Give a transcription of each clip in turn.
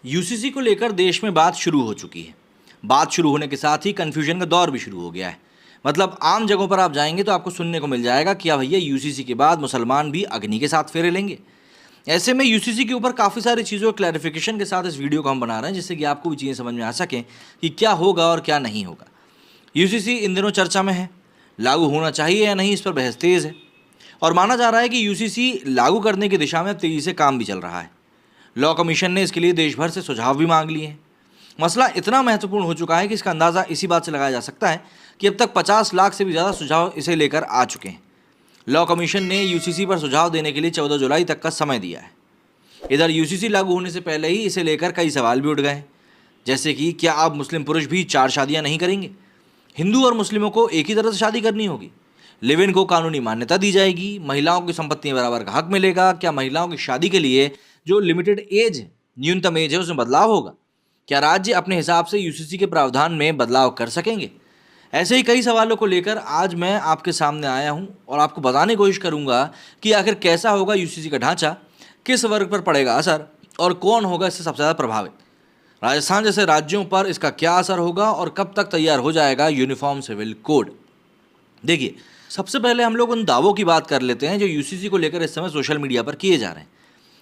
UCC को लेकर देश में बात शुरू हो चुकी है। बात शुरू होने के साथ ही कन्फ्यूजन का दौर भी शुरू हो गया है। मतलब आम जगहों पर आप जाएंगे तो आपको सुनने को मिल जाएगा कि भैया यूसीसी के बाद मुसलमान भी अग्नि के साथ फेरे लेंगे। ऐसे में यूसीसी के ऊपर काफ़ी सारी चीज़ों क्लैरिफिकेशन के साथ इस वीडियो को हम बना रहे हैं, जिससे कि आपको भी चीज़ें समझ में आ सकें कि क्या होगा और क्या नहीं होगा। यूसीसी इन दिनों चर्चा में है, लागू होना चाहिए या नहीं इस पर बहस तेज़ है और माना जा रहा है कि यूसीसी लागू करने की दिशा में तेज़ी से काम भी चल रहा है। लॉ कमीशन ने इसके लिए देश भर से सुझाव भी मांग लिए हैं। मसला इतना महत्वपूर्ण हो चुका है कि इसका अंदाज़ा इसी बात से लगाया जा सकता है कि अब तक 50 लाख से भी ज़्यादा सुझाव इसे लेकर आ चुके हैं। लॉ कमीशन ने यूसीसी पर सुझाव देने के लिए 14 जुलाई तक का समय दिया है। इधर यूसीसी लागू होने से पहले ही इसे लेकर कई सवाल भी उठ गए हैं, जैसे कि क्या अब मुस्लिम पुरुष भी 4 शादियां नहीं करेंगे? हिंदू और मुस्लिमों को एक ही तरह से शादी करनी होगी? लिव इन को कानूनी मान्यता दी जाएगी? महिलाओं की संपत्ति में बराबर का हक मिलेगा? क्या महिलाओं की शादी के लिए जो लिमिटेड एज न्यूनतम एज है उसमें बदलाव होगा? क्या राज्य अपने हिसाब से यूसीसी के प्रावधान में बदलाव कर सकेंगे? ऐसे ही कई सवालों को लेकर आज मैं आपके सामने आया हूं और आपको बताने की कोशिश करूंगा कि आखिर कैसा होगा यूसीसी का ढांचा, किस वर्ग पर पड़ेगा असर और कौन होगा इससे सबसे ज़्यादा प्रभावित। राजस्थान जैसे राज्यों पर इसका क्या असर होगा और कब तक तैयार हो जाएगा यूनिफॉर्म सिविल कोड। देखिए, सबसे पहले हम लोग उन दावों की बात कर लेते हैं जो यूसीसी को लेकर इस समय सोशल मीडिया पर किए जा रहे हैं,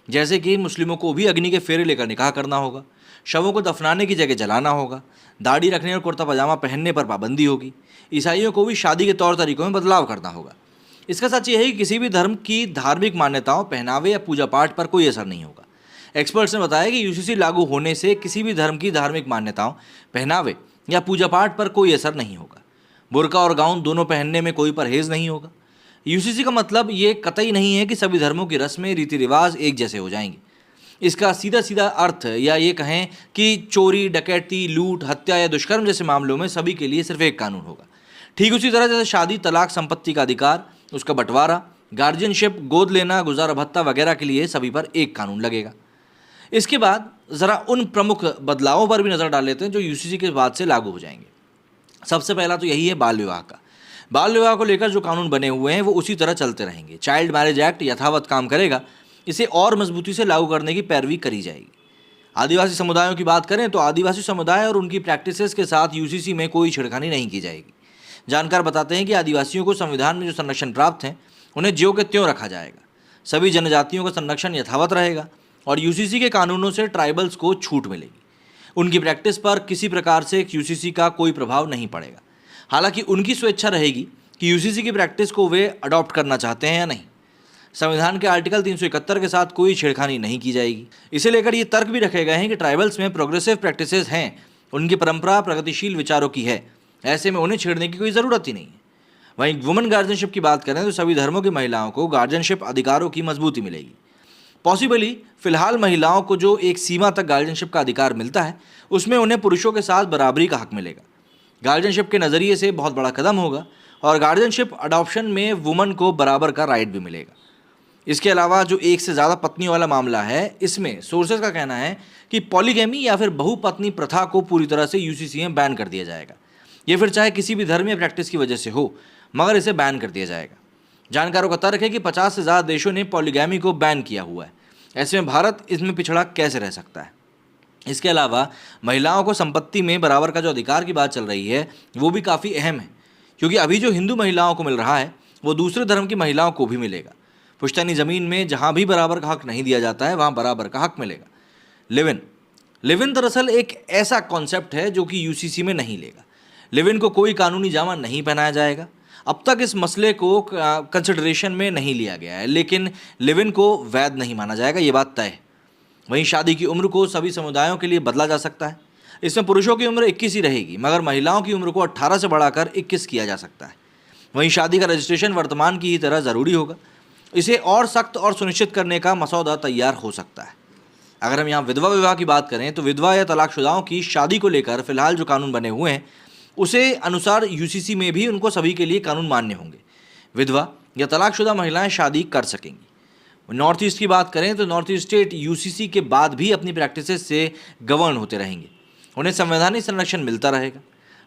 जैसे कि मुस्लिमों को भी अग्नि के फेरे लेकर निकाह करना होगा, शवों को दफनाने की जगह जलाना होगा, दाढ़ी रखने और कुर्ता पजामा पहनने पर पाबंदी होगी, ईसाइयों को भी शादी के तौर तरीकों में बदलाव करना होगा। इसका सच यह है कि किसी भी धर्म की धार्मिक मान्यताओं, पहनावे या पूजा पाठ पर कोई असर नहीं होगा। एक्सपर्ट्स ने बताया कि यूसीसी लागू होने से किसी भी धर्म की धार्मिक मान्यताओं, पहनावे या पूजा पाठ पर कोई असर नहीं होगा। बुर्का और गाउन दोनों पहनने में कोई परहेज नहीं होगा। यूसीसी का मतलब ये कतई नहीं है कि सभी धर्मों की रस्में, रीति रिवाज एक जैसे हो जाएंगे। इसका सीधा सीधा अर्थ, या ये कहें कि चोरी, डकैती, लूट, हत्या या दुष्कर्म जैसे मामलों में सभी के लिए सिर्फ एक कानून होगा। ठीक उसी तरह जैसे शादी, तलाक, संपत्ति का अधिकार, उसका बंटवारा, गार्जियनशिप, गोद लेना, गुजारा भत्ता वगैरह के लिए सभी पर एक कानून लगेगा। इसके बाद ज़रा उन प्रमुख बदलावों पर भी नज़र डाल लेते हैं जो यूसीसी के बाद से लागू हो जाएंगे। सबसे पहला तो यही है बाल विवाह का। बाल विवाह को लेकर जो कानून बने हुए हैं वो उसी तरह चलते रहेंगे। चाइल्ड मैरिज एक्ट यथावत काम करेगा, इसे और मजबूती से लागू करने की पैरवी करी जाएगी। आदिवासी समुदायों की बात करें तो आदिवासी समुदाय और उनकी प्रैक्टिसेस के साथ यूसीसी में कोई छेड़खानी नहीं की जाएगी। जानकार बताते हैं कि आदिवासियों को संविधान में जो संरक्षण प्राप्त हैं उन्हें ज्यों के त्यों रखा जाएगा। सभी जनजातियों का संरक्षण यथावत रहेगा और यूसीसी के कानूनों से ट्राइबल्स को छूट मिलेगी। उनकी प्रैक्टिस पर किसी प्रकार से यूसीसी का कोई प्रभाव नहीं पड़ेगा। हालांकि उनकी स्वेच्छा रहेगी कि यूसीसी की प्रैक्टिस को वे अडॉप्ट करना चाहते हैं या नहीं। संविधान के आर्टिकल 371 के साथ कोई छेड़खानी नहीं की जाएगी। इसे लेकर ये तर्क भी रखे गए हैं कि ट्राइबल्स में प्रोग्रेसिव प्रैक्टिसेस हैं, उनकी परंपरा प्रगतिशील विचारों की है, ऐसे में उन्हें छेड़ने की कोई ज़रूरत ही नहीं है। वहीं वुमेन गार्जियनशिप की बात करें तो सभी धर्मों की महिलाओं को गार्जियनशिप अधिकारों की मजबूती मिलेगी। पॉसिबली फिलहाल महिलाओं को जो एक सीमा तक गार्जियनशिप का अधिकार मिलता है उसमें उन्हें पुरुषों के साथ बराबरी का हक मिलेगा। गार्जियनशिप के नज़रिए से बहुत बड़ा कदम होगा और गार्जियनशिप अडॉप्शन में वुमन को बराबर का राइट भी मिलेगा। इसके अलावा जो एक से ज़्यादा पत्नी वाला मामला है, इसमें सोर्सेज का कहना है कि पॉलीगैमी या फिर बहुपत्नी प्रथा को पूरी तरह से यूसीसी में बैन कर दिया जाएगा। ये फिर चाहे किसी भी धर्म या प्रैक्टिस की वजह से हो, मगर इसे बैन कर दिया जाएगा। जानकारों का तर्क है कि 50 से ज़्यादा देशों ने पॉलीगैमी को बैन किया हुआ है। ऐसे में भारत इसमें पिछड़ा कैसे रह सकता है? इसके अलावा महिलाओं को संपत्ति में बराबर का जो अधिकार की बात चल रही है वो भी काफ़ी अहम है, क्योंकि अभी जो हिंदू महिलाओं को मिल रहा है वो दूसरे धर्म की महिलाओं को भी मिलेगा। पुश्तैनी ज़मीन में जहाँ भी बराबर का हक नहीं दिया जाता है वहाँ बराबर का हक मिलेगा। लिव इन दरअसल एक ऐसा कॉन्सेप्ट है जो कि यूसीसी में नहीं लेगा। लिव इन को कोई कानूनी जामा नहीं पहनाया जाएगा। अब तक इस मसले को कंसिडरेशन में नहीं लिया गया है, लेकिन लिव इन को वैध नहीं माना जाएगा, ये बात तय है। वहीं शादी की उम्र को सभी समुदायों के लिए बदला जा सकता है। इसमें पुरुषों की उम्र 21 ही रहेगी, मगर महिलाओं की उम्र को 18 से बढ़ाकर 21 किया जा सकता है। वहीं शादी का रजिस्ट्रेशन वर्तमान की ही तरह ज़रूरी होगा। इसे और सख्त और सुनिश्चित करने का मसौदा तैयार हो सकता है। अगर हम यहाँ विधवा विवाह की बात करें तो विधवा या तलाकशुदाओं की शादी को लेकर फिलहाल जो कानून बने हुए हैं उसे अनुसार यूसीसी में भी उनको सभी के लिए कानून मान्य होंगे। विधवा या तलाकशुदा महिलाएं शादी कर सकेंगी। नॉर्थ ईस्ट की बात करें तो नॉर्थ ईस्ट स्टेट यूसीसी के बाद भी अपनी प्रैक्टिसेस से गवर्न होते रहेंगे। उन्हें संवैधानिक संरक्षण मिलता रहेगा।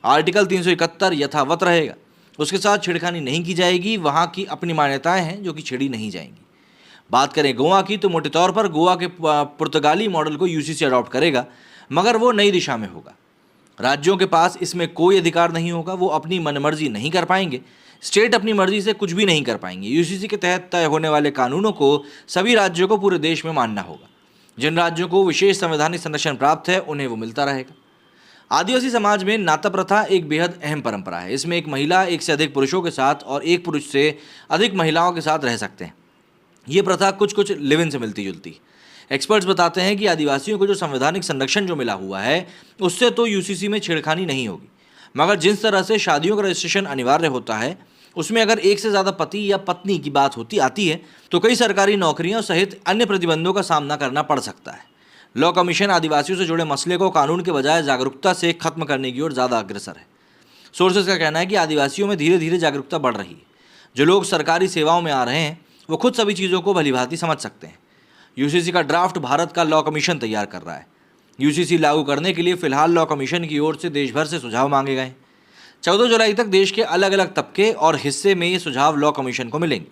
आर्टिकल 371 यथावत रहेगा, उसके साथ छेड़खानी नहीं की जाएगी। वहाँ की अपनी मान्यताएं हैं जो कि छेड़ी नहीं जाएंगी। बात करें गोवा की तो मोटे तौर पर गोवा के पुर्तगाली मॉडल को यूसीसी अडॉप्ट करेगा, मगर वो नई दिशा में होगा। राज्यों के पास इसमें कोई अधिकार नहीं होगा, वो अपनी मनमर्जी नहीं कर पाएंगे। स्टेट अपनी मर्जी से कुछ भी नहीं कर पाएंगे। यूसीसी के तहत तय होने वाले कानूनों को सभी राज्यों को पूरे देश में मानना होगा। जिन राज्यों को विशेष संवैधानिक संरक्षण प्राप्त है उन्हें वो मिलता रहेगा। आदिवासी समाज में नाता प्रथा एक बेहद अहम परंपरा है। इसमें एक महिला एक से अधिक पुरुषों के साथ और एक पुरुष से अधिक महिलाओं के साथ रह सकते हैं। ये प्रथा कुछ लिव इन से मिलती जुलती। एक्सपर्ट्स बताते हैं कि आदिवासियों को जो संवैधानिक संरक्षण जो मिला हुआ है उससे तो यूसीसी में छेड़खानी नहीं होगी, मगर जिस तरह से शादियों का रजिस्ट्रेशन अनिवार्य होता है उसमें अगर एक से ज़्यादा पति या पत्नी की बात आती है तो कई सरकारी नौकरियों सहित अन्य प्रतिबंधों का सामना करना पड़ सकता है। लॉ कमीशन आदिवासियों से जुड़े मसले को कानून के बजाय जागरूकता से खत्म करने की ओर ज़्यादा अग्रसर है। सोर्सेज का कहना है कि आदिवासियों में धीरे धीरे जागरूकता बढ़ रही है। जो लोग सरकारी सेवाओं में आ रहे हैं वो खुद सभी चीज़ों को भलीभांति समझ सकते हैं। यूसीसी का ड्राफ्ट भारत का लॉ कमीशन तैयार कर रहा है। यूसीसी लागू करने के लिए फिलहाल लॉ कमीशन की ओर से देश भर से सुझाव मांगे गए। 14 जुलाई तक देश के अलग अलग तबके और हिस्से में ये सुझाव लॉ कमीशन को मिलेंगे।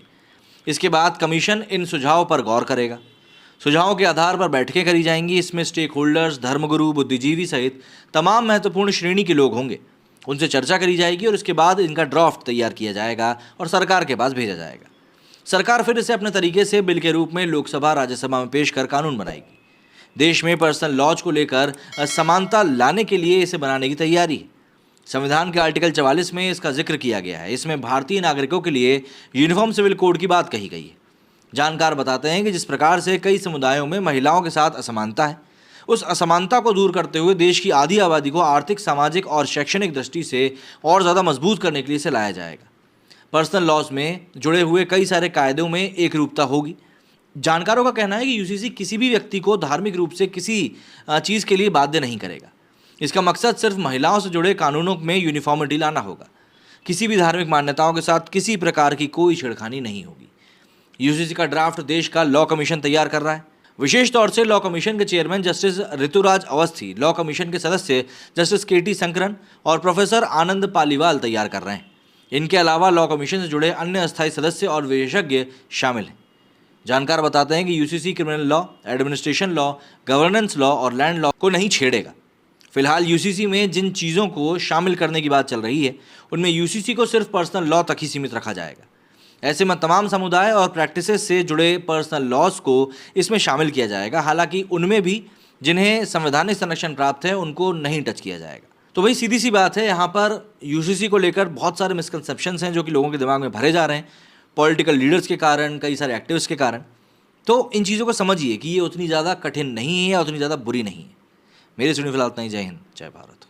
इसके बाद कमीशन इन सुझावों पर गौर करेगा। सुझावों के आधार पर बैठकें करी जाएंगी। इसमें स्टेक होल्डर्स, धर्मगुरु, बुद्धिजीवी सहित तमाम महत्वपूर्ण श्रेणी के लोग होंगे। उनसे चर्चा करी जाएगी और इसके बाद इनका ड्राफ्ट तैयार किया जाएगा और सरकार के पास भेजा जाएगा। सरकार फिर इसे अपने तरीके से बिल के रूप में लोकसभा राज्यसभा में पेश कर कानून बनाएगी। देश में पर्सनल लॉज को लेकर समानता लाने के लिए इसे बनाने की तैयारी है। संविधान के आर्टिकल 44 में इसका जिक्र किया गया है। इसमें भारतीय नागरिकों के लिए यूनिफॉर्म सिविल कोड की बात कही गई है। जानकार बताते हैं कि जिस प्रकार से कई समुदायों में महिलाओं के साथ असमानता है, उस असमानता को दूर करते हुए देश की आधी आबादी को आर्थिक, सामाजिक और शैक्षणिक दृष्टि से और ज़्यादा मजबूत करने के लिए इसे लाया जाएगा। पर्सनल लॉज में जुड़े हुए कई सारे कायदों में एक रूपता होगी। जानकारों का कहना है कि यूसीसी किसी भी व्यक्ति को धार्मिक रूप से किसी चीज़ के लिए बाध्य नहीं करेगा। इसका मकसद सिर्फ महिलाओं से जुड़े कानूनों में यूनिफॉर्मिटी लाना होगा। किसी भी धार्मिक मान्यताओं के साथ किसी प्रकार की कोई छेड़खानी नहीं होगी। यूसीसी का ड्राफ्ट देश का लॉ कमीशन तैयार कर रहा है। विशेष तौर से लॉ कमीशन के chairman justice Rituraj Awasthi, law commission के सदस्य जस्टिस केटी शंकरन और प्रोफेसर आनंद पालीवाल तैयार कर रहे हैं। इनके अलावा लॉ कमीशन से जुड़े अन्य अस्थायी सदस्य और विशेषज्ञ शामिल हैं। जानकार बताते हैं कि UCC criminal law, administration law, governance law और लैंड लॉ को नहीं छेड़ेगा। फिलहाल यूसीसी में जिन चीज़ों को शामिल करने की बात चल रही है उनमें यूसीसी को सिर्फ पर्सनल लॉ तक ही सीमित रखा जाएगा। ऐसे में तमाम समुदाय और प्रैक्टिसेस से जुड़े पर्सनल लॉज को इसमें शामिल किया जाएगा। हालांकि उनमें भी जिन्हें संवैधानिक संरक्षण प्राप्त है उनको नहीं टच किया जाएगा। तो भाई सीधी सी बात है, यहाँ पर यूसीसी को लेकर बहुत सारे मिसकंसेप्शंस हैं जो कि लोगों के दिमाग में भरे जा रहे हैं, पॉलिटिकल लीडर्स के कारण, कई सारे एक्टिविस्ट के कारण। तो इन चीज़ों को समझिए कि ये उतनी ज़्यादा कठिन नहीं है या उतनी ज़्यादा बुरी नहीं है। मेरे सुनी फिलहाल इतना ही। जय हिंद, जय भारत।